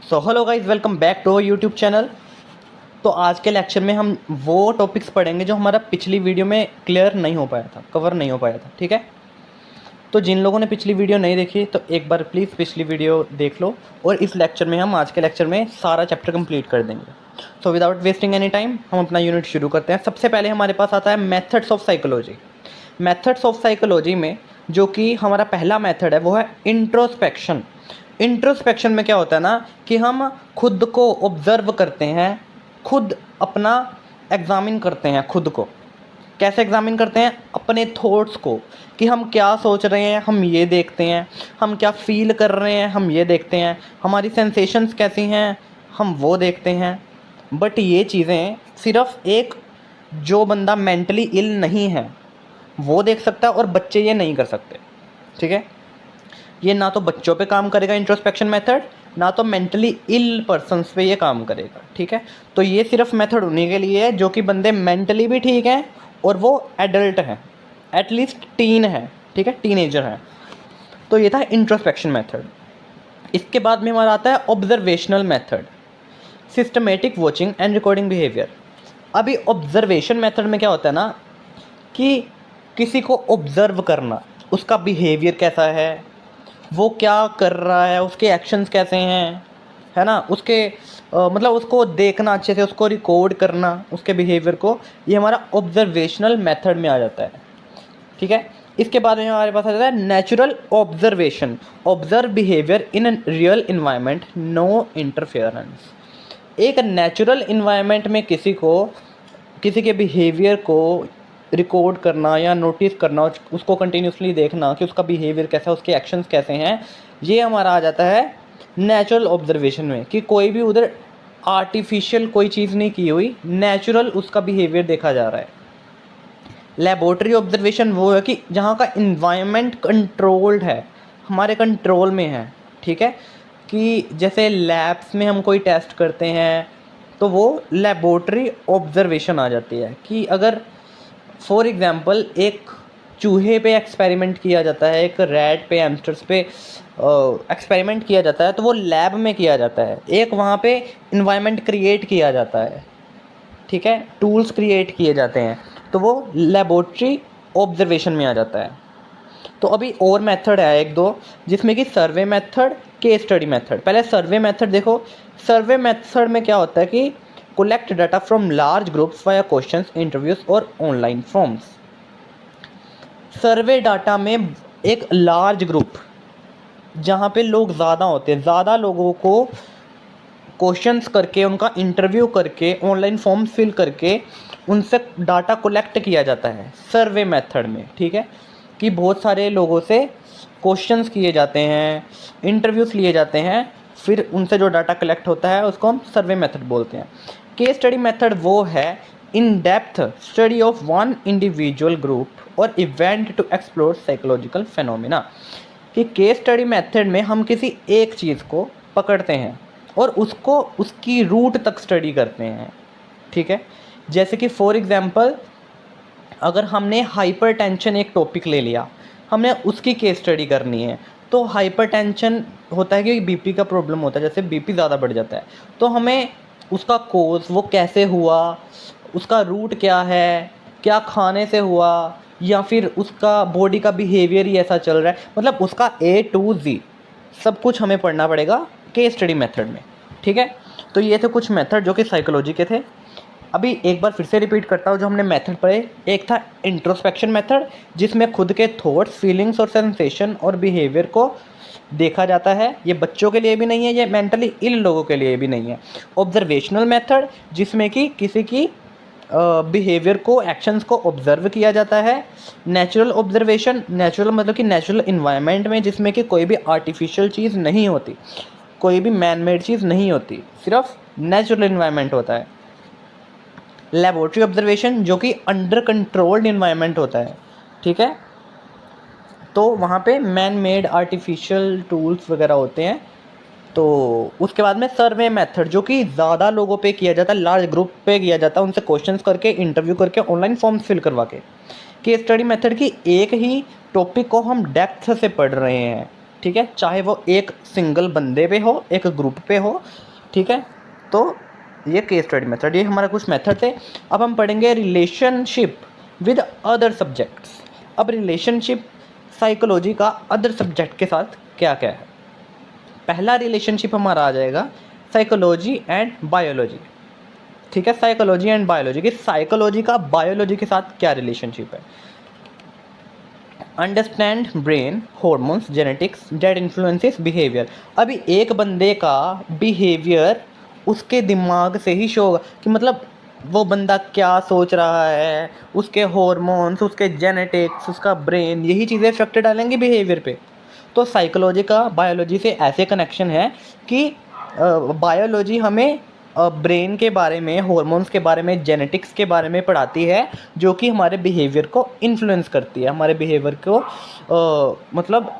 So hello guys, welcome back to YouTube channel. तो आज के लेक्चर में हम वो टॉपिक्स पढ़ेंगे जो हमारा पिछली वीडियो में क्लियर नहीं हो पाया था, कवर नहीं हो पाया था। ठीक है, तो जिन लोगों ने पिछली वीडियो नहीं देखी तो एक बार प्लीज़ पिछली वीडियो देख लो, और इस लेक्चर में हम आज के लेक्चर में सारा चैप्टर कंप्लीट कर देंगे। So without wasting any time हम अपना यूनिट शुरू करते हैं। सबसे पहले हमारे पास आता है methods of psychology. Methods of psychology में जो कि हमारा पहला मेथड है वो है इंट्रोस्पेक्शन। इंट्रोस्पेक्शन में क्या होता है ना कि हम खुद को ऑब्जर्व करते हैं, खुद अपना एग्जामिन करते हैं। खुद को कैसे एग्जामिन करते हैं? अपने थॉट्स को, कि हम क्या सोच रहे हैं हम ये देखते हैं, हम क्या फील कर रहे हैं हम ये देखते हैं, हमारी सेंसेशंस कैसी हैं हम वो देखते हैं। बट ये चीज़ें सिर्फ एक जो बंदा मेंटली इल नहीं है वो देख सकता है, और बच्चे ये नहीं कर सकते। ठीक है, ये ना तो बच्चों पे काम करेगा इंट्रोस्पेक्शन मेथड, ना तो मेंटली इल पर्सन्स पे ये काम करेगा। ठीक है, तो ये सिर्फ मेथड उन्हीं के लिए है जो कि बंदे मेंटली भी ठीक हैं और वो एडल्ट हैं, एटलीस्ट टीन है। ठीक है, टीनेजर हैं। तो ये था इंट्रोस्पेक्शन मेथड। इसके बाद में हमारा आता है observational method, systematic watching and recording behaviour. अभी ऑब्जर्वेशन मेथड में क्या होता है ना कि किसी को ऑब्जर्व करना, उसका बिहेवियर कैसा है, वो क्या कर रहा है, उसके एक्शंस कैसे हैं, है ना, उसके मतलब उसको देखना अच्छे से, उसको रिकॉर्ड करना उसके बिहेवियर को, ये हमारा ऑब्जर्वेशनल मेथड में आ जाता है। ठीक है, इसके बाद में हमारे पास आ जाता है natural observation, observe behaviour in real environment, no interference. एक नेचुरल इन्वायरमेंट में किसी के बिहेवियर को रिकॉर्ड करना या नोटिस करना, उसको कंटिन्यूसली देखना कि उसका बिहेवियर कैसा है, उसके एक्शंस कैसे हैं, ये हमारा आ जाता है नेचुरल ऑब्जर्वेशन में। कि कोई भी उधर आर्टिफिशियल कोई चीज़ नहीं की हुई, नेचुरल उसका बिहेवियर देखा जा रहा है। लेबोरेटरी ऑब्जर्वेशन वो है कि जहाँ का इन्वायरमेंट कंट्रोल्ड है, हमारे कंट्रोल में है। ठीक है, कि जैसे लैब्स में हम कोई टेस्ट करते हैं तो वो लेबोरेटरी ऑब्जर्वेशन आ जाती है। कि अगर फॉर एग्ज़ाम्पल एक चूहे पे एक्सपेरिमेंट किया जाता है, एक रैट पे, हैमस्टर्स पे एक्सपेरिमेंट किया जाता है, तो वो लैब में किया जाता है। एक वहाँ पे इन्वायरमेंट क्रिएट किया जाता है। ठीक है, टूल्स क्रिएट किए जाते हैं, तो वो लेबोरेटरी ऑब्जर्वेशन में आ जाता है। तो अभी और मेथड है एक दो, जिसमें कि survey method, case study method. पहले सर्वे मेथड देखो। सर्वे मेथड में क्या होता है कि collect data from large groups via questions, interviews और online forms। सर्वे डाटा में एक लार्ज ग्रुप, जहाँ पे लोग ज़्यादा होते हैं, ज़्यादा लोगों को क्वेश्चंस करके, उनका इंटरव्यू करके, ऑनलाइन फॉर्म फिल करके उनसे डाटा कलेक्ट किया जाता है सर्वे मेथड में। ठीक है, कि बहुत सारे लोगों से क्वेश्चंस किए जाते हैं, इंटरव्यूज़ लिए जाते हैं, फिर उनसे जो डाटा कलेक्ट होता है उसको हम सर्वे मेथड बोलते हैं। केस स्टडी मेथड वो है in depth study of one individual group और event to explore psychological phenomena. कि केस स्टडी मेथड में हम किसी एक चीज़ को पकड़ते हैं और उसको उसकी रूट तक स्टडी करते हैं। ठीक है, जैसे कि फॉर एग्जांपल अगर हमने हाइपरटेंशन एक टॉपिक ले लिया, हमने उसकी केस स्टडी करनी है। तो हाइपरटेंशन होता है कि बीपी का प्रॉब्लम होता है, जैसे बीपी ज़्यादा बढ़ जाता है, तो हमें उसका कोज, वो कैसे हुआ, उसका रूट क्या है, क्या खाने से हुआ, या फिर उसका बॉडी का बिहेवियर ही ऐसा चल रहा है, मतलब उसका A to Z सब कुछ हमें पढ़ना पड़ेगा केस स्टडी मेथड में। ठीक है, तो ये थे कुछ मेथड जो कि साइकोलॉजी के थे। अभी एक बार फिर से रिपीट करता हूँ जो हमने मेथड पढ़े। एक था इंट्रोस्पेक्शन मेथड, जिसमें खुद के थॉट्स, फीलिंग्स और सेंसेशन और बिहेवियर को देखा जाता है। ये बच्चों के लिए भी नहीं है, ये मेंटली इल लोगों के लिए भी नहीं है। ऑब्जर्वेशनल मेथड, जिसमें कि किसी की बिहेवियर को, एक्शंस को ऑब्जर्व किया जाता है। नेचुरल ऑब्जर्वेशन, नेचुरल मतलब कि नेचुरल इन्वायरमेंट में, जिसमें कि कोई भी आर्टिफिशियल चीज़ नहीं होती, कोई भी मैन मेड चीज़ नहीं होती, सिर्फ नेचुरल इन्वायरमेंट होता है। लेबोरेटरी ऑब्जर्वेशन, जो कि अंडर कंट्रोल्ड इन्वायरमेंट होता है। ठीक है, तो वहाँ पे मैन मेड आर्टिफिशियल टूल्स वगैरह होते हैं। तो उसके बाद में सर्वे मेथड, जो कि ज़्यादा लोगों पे किया जाता है, लार्ज ग्रुप पे किया जाता है, उनसे क्वेश्चंस करके, इंटरव्यू करके, ऑनलाइन फॉर्म्स फिल करवा के। केस स्टडी मेथड की एक ही टॉपिक को हम डेप्थ से पढ़ रहे हैं। ठीक है, चाहे वो एक सिंगल बंदे पे हो, एक ग्रुप पे हो, ठीक है। तो ये केस स्टडी मेथड, ये हमारा कुछ मेथड थे। अब हम पढ़ेंगे रिलेशनशिप विद अदर सब्जेक्ट्स। अब रिलेशनशिप साइकोलॉजी का अदर सब्जेक्ट के साथ क्या क्या है। पहला रिलेशनशिप हमारा आ जाएगा साइकोलॉजी एंड बायोलॉजी, ठीक है। साइकोलॉजी एंड बायोलॉजी की, साइकोलॉजी का बायोलॉजी के साथ क्या रिलेशनशिप है। Understand brain hormones genetics that influences behaviour. अभी एक बंदे का बिहेवियर उसके दिमाग से ही शो होगा कि मतलब वो बंदा क्या सोच रहा है, उसके हॉर्मोन्स, उसके जेनेटिक्स, उसका ब्रेन, यही चीज़ें इफेक्ट डालेंगी बिहेवियर पे। तो साइकोलॉजी का बायोलॉजी से ऐसे कनेक्शन है कि बायोलॉजी हमें ब्रेन के बारे में, हॉर्मोन्स के बारे में, जेनेटिक्स के बारे में पढ़ाती है, जो कि हमारे बिहेवियर को इन्फ्लुएंस करती है, हमारे बिहेवियर को मतलब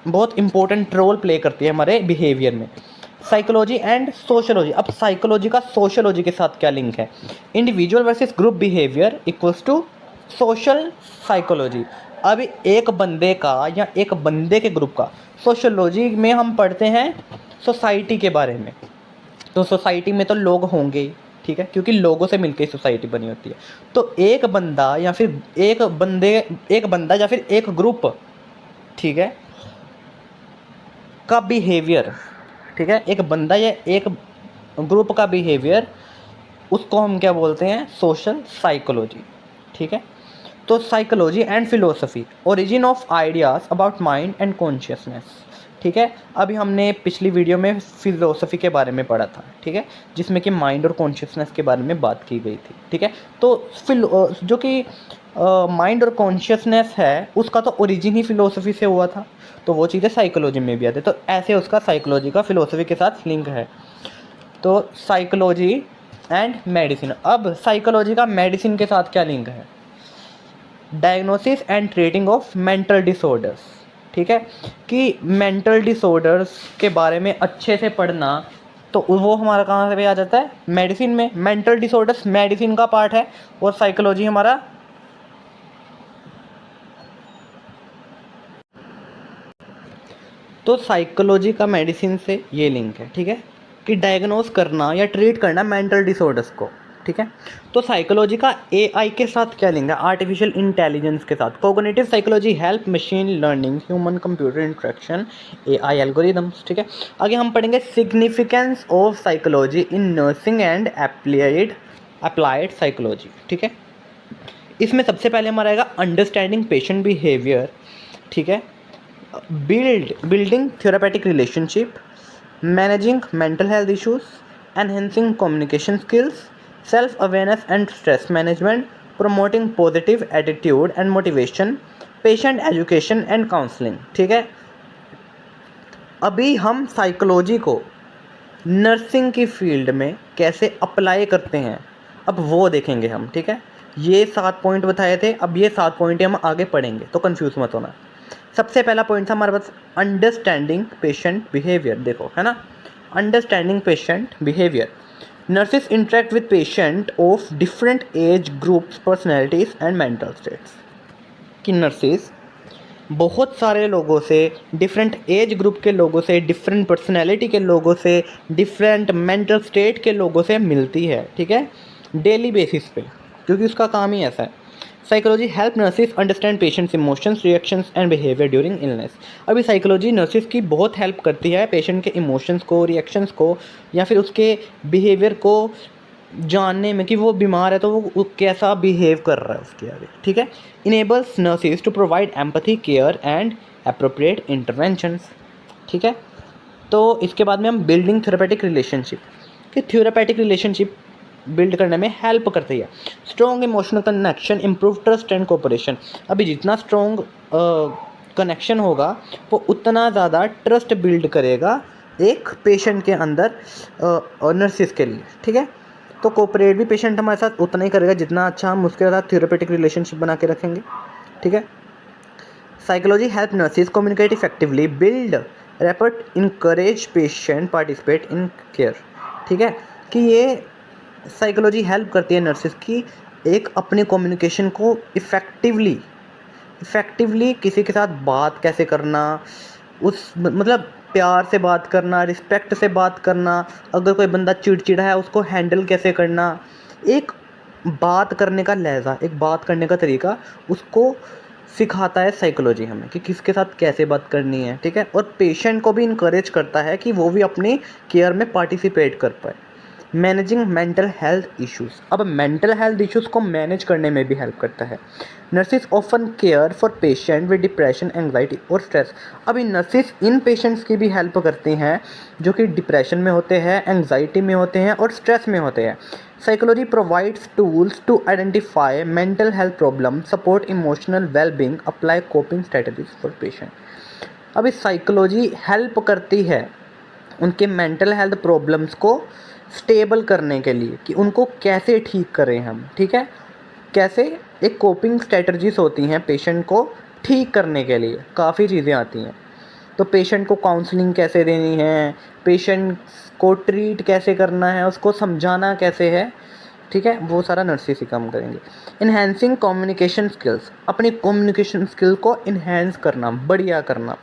बहुत इंपॉर्टेंट रोल प्ले करती है हमारे बिहेवियर में। Psychology and sociology. अब साइकोलॉजी का सोशोलॉजी के साथ क्या लिंक है। Individual versus group behaviour equals to social psychology. अब एक बंदे का या एक बंदे के ग्रुप का, सोशोलॉजी में हम पढ़ते हैं सोसाइटी के बारे में। तो सोसाइटी में तो लोग होंगे ही, ठीक है, क्योंकि लोगों से मिलकर सोसाइटी बनी होती है। तो एक बंदा या फिर एक बंदा या फिर एक ग्रुप, ठीक है, का बिहेवियर, ठीक है, एक बंदा या एक ग्रुप का बिहेवियर, उसको हम क्या बोलते हैं, सोशल साइकोलॉजी, ठीक है। तो psychology and philosophy, origin of ideas about mind and consciousness, ठीक है। अभी हमने पिछली वीडियो में फिलोसफी के बारे में पढ़ा था, ठीक है, जिसमें कि माइंड और कॉन्शियसनेस के बारे में बात की गई थी, ठीक है। तो जो कि माइंड और कॉन्शियसनेस है, उसका तो ओरिजिन ही फिलोसफी से हुआ था, तो वो चीज़ें साइकोलॉजी में भी आती है। तो ऐसे उसका साइकोलॉजी का फिलोसफी के साथ लिंक है। तो साइकोलॉजी एंड मेडिसिन। अब साइकोलॉजी का मेडिसिन के साथ क्या लिंक है। Diagnosis and treating of mental disorders, ठीक है, कि मेंटल डिसऑर्डर्स के बारे में अच्छे से पढ़ना, तो वो हमारा कहाँ से भी आ जाता है, मेडिसिन में। मेंटल डिसऑर्डर्स मेडिसिन का पार्ट है और साइकोलॉजी हमारा तो साइकोलॉजी का मेडिसिन से ये लिंक है, ठीक है, कि डायग्नोस करना या ट्रीट करना मेंटल डिसऑर्डर्स को, ठीक है। तो साइकोलॉजी का एआई के साथ क्या लिंक है, आर्टिफिशियल इंटेलिजेंस के साथ। Cognitive psychology help machine learning human computer interaction AI algorithms, ठीक है। आगे हम पढ़ेंगे significance of psychology in nursing and applied psychology, ठीक है। इसमें सबसे पहले हमारा आएगा अंडरस्टैंडिंग पेशेंट बिहेवियर, ठीक है, building therapeutic relationship, managing mental health issues, enhancing communication skills, self-awareness and stress management, promoting positive attitude and motivation, patient education and counseling, ठीक है। अभी हम साइकोलॉजी को नर्सिंग की फील्ड में कैसे अप्लाई करते हैं, अब वो देखेंगे हम, ठीक है। ये 7 पॉइंट बताए थे, अब ये 7 पॉइंट हम आगे पढ़ेंगे, तो कंफ्यूज मत होना। सबसे पहला पॉइंट था हमारे पास अंडरस्टैंडिंग पेशेंट बिहेवियर, देखो है ना, understanding patient behaviour. Nurses interact with patient of different age groups, personalities and mental states. कि नर्सेस बहुत सारे लोगों से, डिफरेंट एज ग्रुप के लोगों से, डिफरेंट पर्सनैलिटी के लोगों से, डिफरेंट मेंटल स्टेट के लोगों से मिलती है, ठीक है, डेली बेसिस पे, क्योंकि उसका काम ही ऐसा है। Psychology help nurses understand patients emotions, reactions and behaviour during illness. अभी साइकोलॉजी नर्सेस की बहुत हेल्प करती है पेशेंट के इमोशंस को, रिएक्शंस को, या फिर उसके बिहेवियर को जानने में कि वो बीमार है तो वो कैसा बिहेव कर रहा है उसके आगे, ठीक है। Enables nurses to provide empathy, care and appropriate interventions, ठीक है। तो इसके बाद में हम बिल्डिंग थेरेपेटिक रिलेशनशिप, कि थेरेपेटिक रिलेशनशिप बिल्ड करने में हेल्प करती है। Strong emotional connection, improve trust and cooperation. अभी जितना स्ट्रॉन्ग कनेक्शन होगा वो उतना ज़्यादा ट्रस्ट बिल्ड करेगा एक पेशेंट के अंदर नर्सिस के लिए, ठीक है। तो कोऑपरेट भी पेशेंट हमारे साथ उतना ही करेगा जितना अच्छा हम उसके साथ थेरेपेटिक रिलेशनशिप बना के रखेंगे, ठीक है। Psychology help nurses communicate effectively, build rapport, encourage patient participate in care, ठीक है। कि ये साइकोलॉजी हेल्प करती है नर्सिस की एक अपने कम्युनिकेशन को इफ़ेक्टिवली किसी के साथ बात कैसे करना, उस मतलब प्यार से बात करना, रिस्पेक्ट से बात करना, अगर कोई बंदा चिड़चिड़ा है उसको हैंडल कैसे करना, एक बात करने का लहज़ा, एक बात करने का तरीका उसको सिखाता है साइकोलॉजी हमें कि किसके साथ कैसे बात करनी है, ठीक है। और पेशेंट को भी इनकरेज करता है कि वो भी अपनी केयर में पार्टिसिपेट कर पाए। मैनेजिंग मेंटल हेल्थ इश्यूज़, अब मेंटल हेल्थ इश्यूज़ को मैनेज करने में भी हेल्प करता है। Nurses often care for patient with depression, anxiety और स्ट्रेस। अभी नर्सिस इन पेशेंट्स की भी हेल्प करती हैं जो कि डिप्रेशन में होते हैं, एंग्जाइटी में होते हैं और स्ट्रेस में होते हैं। Psychology provides tools to identify mental health problem, support emotional wellbeing, apply coping strategies for patient. अभी साइकोलॉजी हेल्प करती है उनके मेंटल हेल्थ प्रॉब्लम्स को स्टेबल करने के लिए कि उनको कैसे ठीक करें हम, ठीक है। कैसे एक कोपिंग स्ट्रेटजीज होती हैं पेशेंट को ठीक करने के लिए, काफ़ी चीज़ें आती हैं। तो पेशेंट को काउंसलिंग कैसे देनी है, पेशेंट को ट्रीट कैसे करना है, उसको समझाना कैसे है, ठीक है, वो सारा नर्सेस ही काम करेंगे। इन्हेंसिंग कम्युनिकेशन स्किल्स, अपनी कम्युनिकेशन स्किल को इन्हेंस करना, बढ़िया करना।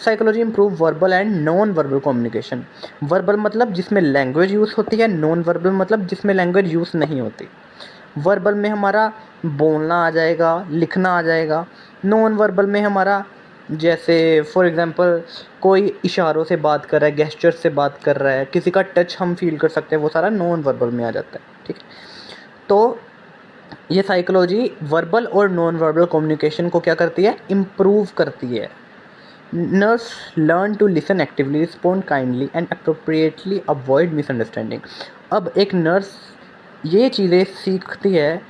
Psychology improve verbal and non verbal communication. Verbal मतलब जिसमें लैंग्वेज यूज़ होती है, नॉन वर्बल मतलब जिसमें लैंग्वेज यूज़ नहीं होती। वर्बल में हमारा बोलना आ जाएगा, लिखना आ जाएगा। नॉन वर्बल में हमारा जैसे फॉर एग्जांपल कोई इशारों से बात कर रहा है, गेस्चर से बात कर रहा है, किसी का टच हम फील कर सकते हैं, वो सारा नॉन वर्बल में आ जाता है, ठीक है। तो ये साइकोलॉजी वर्बल और नॉन वर्बल कम्युनिकेशन को क्या करती है, इम्प्रूव करती है। Nurse learn to listen actively, respond kindly and appropriately, avoid misunderstanding. अब एक नर्स ये चीज़ें सीखती है,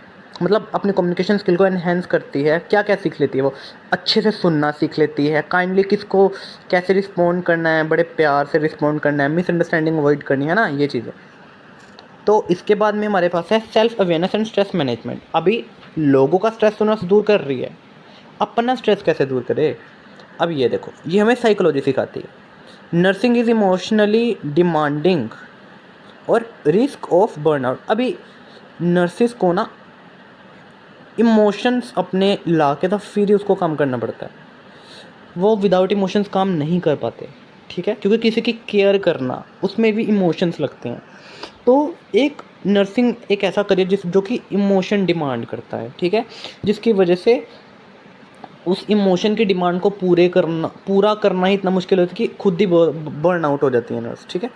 मतलब अपनी कम्युनिकेशन स्किल को एनहेंस करती है। क्या क्या सीख लेती है वो, अच्छे से सुनना सीख लेती है, काइंडली किसको कैसे रिस्पॉन्ड करना है, बड़े प्यार से रिस्पॉन्ड करना है, मिसअंडरस्टैंडिंग अवॉइड करनी है ना, ये चीज़ें। तो इसके बाद में हमारे पास है self awareness and stress management. अभी लोगों का स्ट्रेस तो नर्स दूर कर रही है, अपना स्ट्रेस कैसे दूर करे। अब ये देखो, ये हमें साइकोलॉजी सिखाती है। नर्सिंग इज़ इमोशनली डिमांडिंग और रिस्क ऑफ बर्नआउट। अभी नर्सिस को ना इमोशंस अपने ला के तो फिर ही उसको काम करना पड़ता है, वो विदाउट इमोशंस काम नहीं कर पाते, ठीक है, क्योंकि किसी की केयर करना उसमें भी इमोशंस लगते हैं। तो एक नर्सिंग एक ऐसा करियर जो कि इमोशन डिमांड करता है, ठीक है, जिसकी वजह से उस इमोशन की डिमांड को पूरा करना ही इतना मुश्किल होता है कि खुद ही बर्न आउट हो जाती है नर्स, ठीक है।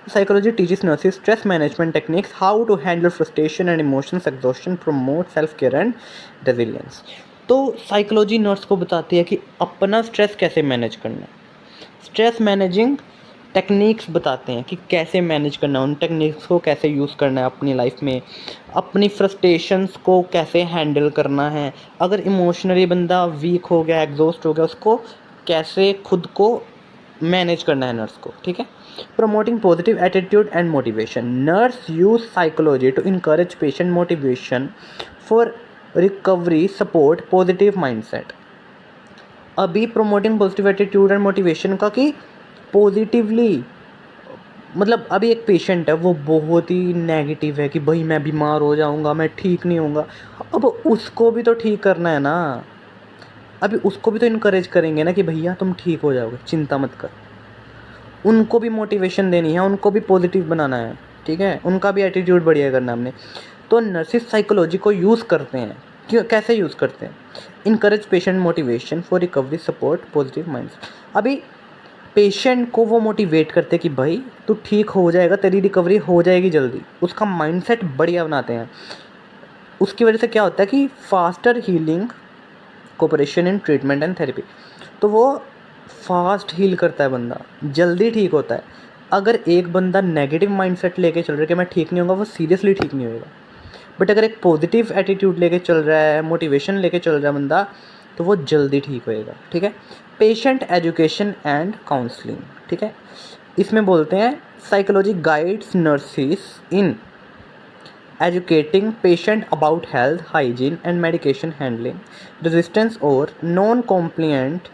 Psychology teaches nurses stress management techniques, how to handle frustration and emotions exhaustion, promote self care and resilience. तो साइकोलॉजी नर्स को बताती है कि अपना स्ट्रेस कैसे मैनेज करना है। स्ट्रेस मैनेजिंग टेक्निक्स बताते हैं कि कैसे मैनेज करना है, उन टेक्निक्स को कैसे यूज़ करना है अपनी लाइफ में, अपनी फ्रस्ट्रेशंस को कैसे हैंडल करना है। अगर इमोशनली बंदा वीक हो गया, एग्जॉस्ट हो गया, उसको कैसे खुद को मैनेज करना है नर्स को, ठीक है। Promoting positive attitude and motivation, nurse use psychology to encourage patient motivation for recovery, support positive mindset. अभी promoting positive attitude and motivation का कि पॉजिटिवली, मतलब अभी एक पेशेंट है वो बहुत ही नेगेटिव है कि भाई मैं बीमार हो जाऊंगा, मैं ठीक नहीं होऊंगा। अब उसको भी तो ठीक करना है ना, अभी उसको भी तो इनकरेज करेंगे ना कि भैया तुम ठीक हो जाओगे, चिंता मत कर। उनको भी मोटिवेशन देनी है, उनको भी पॉजिटिव बनाना है, ठीक है, उनका भी एटीट्यूड बढ़िया करना हमने। तो नर्सिस साइकोलॉजी को यूज़ करते हैं, क्यों, कैसे यूज़ करते हैं, encourage patient motivation for recovery, support positive minds. अभी पेशेंट को वो मोटिवेट करते हैं कि भाई तू ठीक हो जाएगा, तेरी रिकवरी हो जाएगी जल्दी, उसका माइंडसेट बढ़िया बनाते हैं। उसकी वजह से क्या होता है कि faster healing, cooperation in treatment and therapy. तो वो फास्ट हील करता है, बंदा जल्दी ठीक होता है। अगर एक बंदा नेगेटिव माइंडसेट लेके चल रहा है कि मैं ठीक नहीं होगा, वो सीरियसली ठीक नहीं होएगा। बट अगर एक पॉजिटिव एटीट्यूड लेके चल रहा है, मोटिवेशन लेके चल रहा है बंदा, तो वो जल्दी ठीक होएगा, ठीक है। पेशेंट एजुकेशन एंड काउंसलिंग, ठीक है, इसमें बोलते हैं psychology guides nurses in educating patient about health, hygiene and medication handling, resistance or non-compliant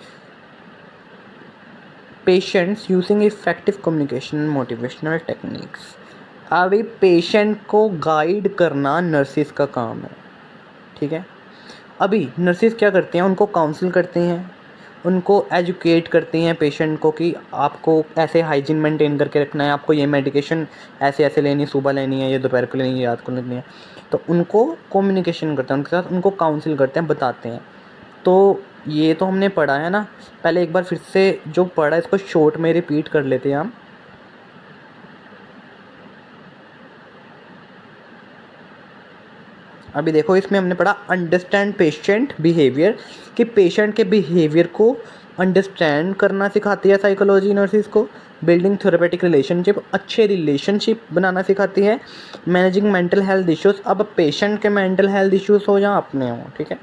patients using effective communication and motivational techniques। अभी पेशेंट को गाइड करना नर्सिस का काम है, ठीक है। अभी नर्सिस क्या करते हैं, उनको काउंसिल करते हैं, उनको एजुकेट करती हैं पेशेंट को कि आपको ऐसे हाइजीन मेंटेन करके रखना है, आपको ये मेडिकेशन ऐसे ऐसे लेनी है, सुबह लेनी है, ये दोपहर को लेनी है, रात को लेनी है। तो उनको कम्युनिकेशन करते हैं उनके साथ, उनको काउंसिल करते हैं, बताते हैं। तो ये तो हमने पढ़ा है ना। पहले एक बार फिर से जो पढ़ा इसको शॉर्ट में रिपीट कर लेते हैं हम। अभी देखो इसमें हमने पढ़ा अंडरस्टैंड पेशेंट बिहेवियर, कि पेशेंट के बिहेवियर को अंडरस्टैंड करना सिखाती है साइकोलॉजी नर्सिस को। बिल्डिंग थेरेपेटिक रिलेशनशिप, अच्छे रिलेशनशिप बनाना सिखाती है। मैनेजिंग मेंटल हेल्थ इश्यूज़, अब पेशेंट के मेंटल हेल्थ इश्यूज़ हो या अपने हो, ठीक है,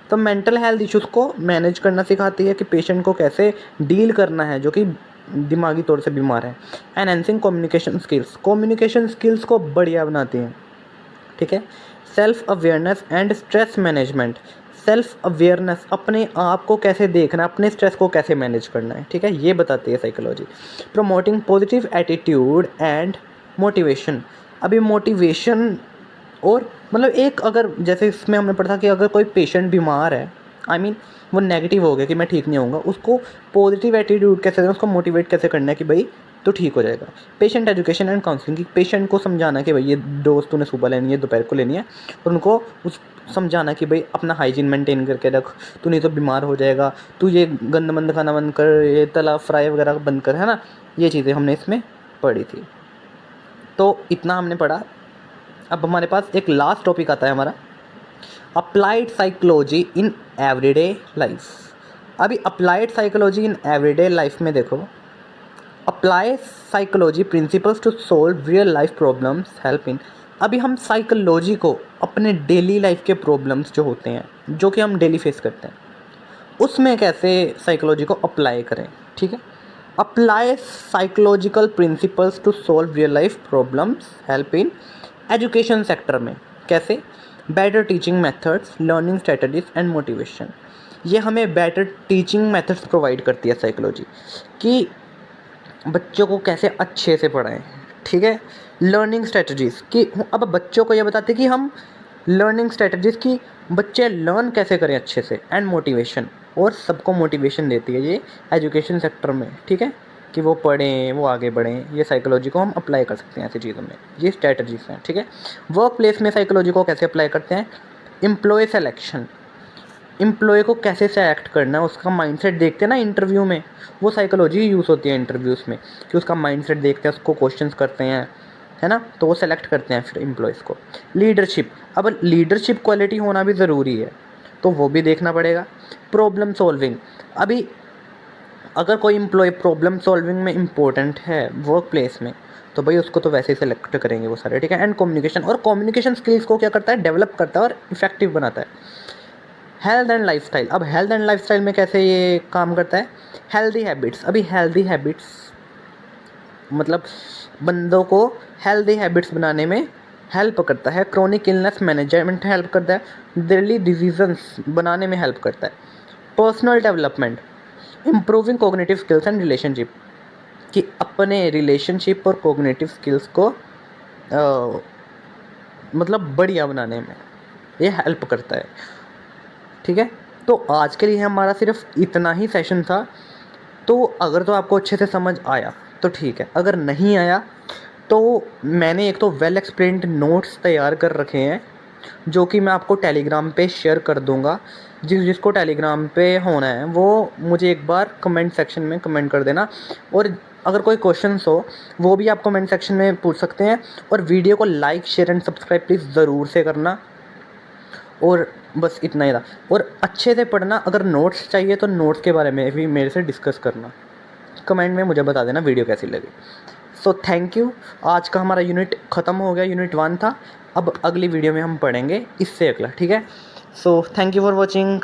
तो मेंटल हेल्थ इश्यूज़ को मैनेज करना सिखाती है कि पेशेंट को कैसे डील करना है जो कि दिमागी तौर से बीमार है। एनहेंसिंग कम्युनिकेशन स्किल्स को बढ़िया बनाती हैं, ठीक है। Self awareness and stress management, self awareness, अपने आप को कैसे देखना है, अपने स्ट्रेस को कैसे मैनेज करना है, ठीक है, ये बताती है psychology. Promoting positive attitude and motivation, अभी मोटिवेशन और मतलब एक, अगर जैसे इसमें हमने पढ़ा था कि अगर कोई पेशेंट बीमार है, वो नेगेटिव हो गया कि मैं ठीक नहीं होऊंगा, उसको पॉजिटिव एटीट्यूड कैसे देना, उसको मोटिवेट कैसे करना है कि भाई तो ठीक हो जाएगा। पेशेंट एजुकेशन एंड काउंसलिंग, की पेशेंट को समझाना कि भाई ये डोज तूने सुबह लेनी है, दोपहर को लेनी है, और उनको उस समझाना कि भाई अपना हाइजीन मेंटेन करके रख, तू नहीं तो बीमार हो जाएगा, तू ये गंद मंद खाना बंद कर, ये तला फ्राई वगैरह बंद कर, है ना। ये चीज़ें हमने इसमें पढ़ी थी। तो इतना हमने पढ़ा। अब हमारे पास एक लास्ट टॉपिक आता है हमारा, applied psychology in everyday life. अभी applied psychology in everyday life में देखो, apply psychology principles to solve real life problems help in. अभी हम साइकोलॉजी को अपने डेली लाइफ के प्रॉब्लम्स जो होते हैं, जो कि हम डेली फेस करते हैं, उसमें कैसे साइकोलॉजी को अप्लाई करें, ठीक है। Apply psychological principles to solve real life problems help in education sector में, कैसे, better teaching methods, learning strategies and motivation. ये हमें बेटर टीचिंग मेथड्स प्रोवाइड करती है साइकोलॉजी, कि बच्चों को कैसे अच्छे से पढ़ाएं, ठीक है। लर्निंग स्ट्रेटजीज़, कि अब बच्चों को ये बताते हैं कि हम लर्निंग स्ट्रेटजीज़ की बच्चे लर्न कैसे करें अच्छे से, एंड मोटिवेशन, और सबको मोटिवेशन देती है ये एजुकेशन सेक्टर में, ठीक है, कि वो पढ़ें, वो आगे बढ़ें। ये साइकोलॉजी को हम अप्लाई कर सकते हैं ऐसी चीज़ों में, ये स्ट्रेटजीज़ हैं, ठीक है। वर्क प्लेस में साइकोलॉजी को कैसे अप्लाई करते हैं, एम्प्लॉय सेलेक्शन, एम्प्लॉय को कैसे सेलेक्ट करना है, उसका माइंडसेट देखते हैं ना इंटरव्यू में, वो साइकोलॉजी यूज़ होती है इंटरव्यूज़ में, कि उसका माइंडसेट देखते हैं, उसको क्वेश्चंस करते हैं, है ना, तो वो सेलेक्ट करते हैं फिर एम्प्लॉयज़ को। लीडरशिप, अब लीडरशिप क्वालिटी होना भी ज़रूरी है, तो वो भी देखना पड़ेगा। प्रॉब्लम सॉल्विंग, अभी अगर कोई एम्प्लॉय प्रॉब्लम सॉल्विंग में इम्पोर्टेंट है वर्क प्लेस में, तो भाई उसको तो वैसे ही सेलेक्ट करेंगे वो सारे, ठीक है। एंड कम्युनिकेशन, और कम्युनिकेशन स्किल्स को क्या करता है, डेवलप करता है और इफेक्टिव बनाता है। हेल्थ एंड लाइफस्टाइल, अब हेल्थ एंड लाइफस्टाइल में कैसे ये काम करता है, हेल्दी हैबिट्स, अभी हेल्दी हैबिट्स मतलब बंदों को हेल्दी हैबिट्स बनाने में हेल्प करता है। क्रोनिक इलनेस मैनेजमेंट हेल्प करता है, डेली डिसीजंस बनाने में हेल्प करता है। Personal development, improving cognitive skills and relationship, कि अपने रिलेशनशिप और कोग्निटिव स्किल्स को मतलब बढ़िया बनाने में ये हेल्प करता है, ठीक है। तो आज के लिए हमारा सिर्फ इतना ही सेशन था। तो अगर तो आपको अच्छे से समझ आया तो ठीक है, अगर नहीं आया तो मैंने एक तो वेल एक्सप्लेन्ड नोट्स तैयार कर रखे हैं, जो कि मैं आपको टेलीग्राम पे शेयर कर दूंगा। जिसको टेलीग्राम पे होना है वो मुझे एक बार कमेंट सेक्शन में कमेंट कर देना, और अगर कोई क्वेश्चंस हो वो भी आप कमेंट सेक्शन में पूछ सकते हैं। और वीडियो को like, share and subscribe please ज़रूर से करना। और बस इतना ही था। और अच्छे से पढ़ना, अगर नोट्स चाहिए तो नोट्स के बारे में भी मेरे से डिस्कस करना, कमेंट में मुझे बता देना वीडियो कैसी लगी। So thank you. आज का हमारा यूनिट ख़त्म हो गया, यूनिट 1 था। अब अगली वीडियो में हम पढ़ेंगे इससे अगला, ठीक है। So thank you for watching.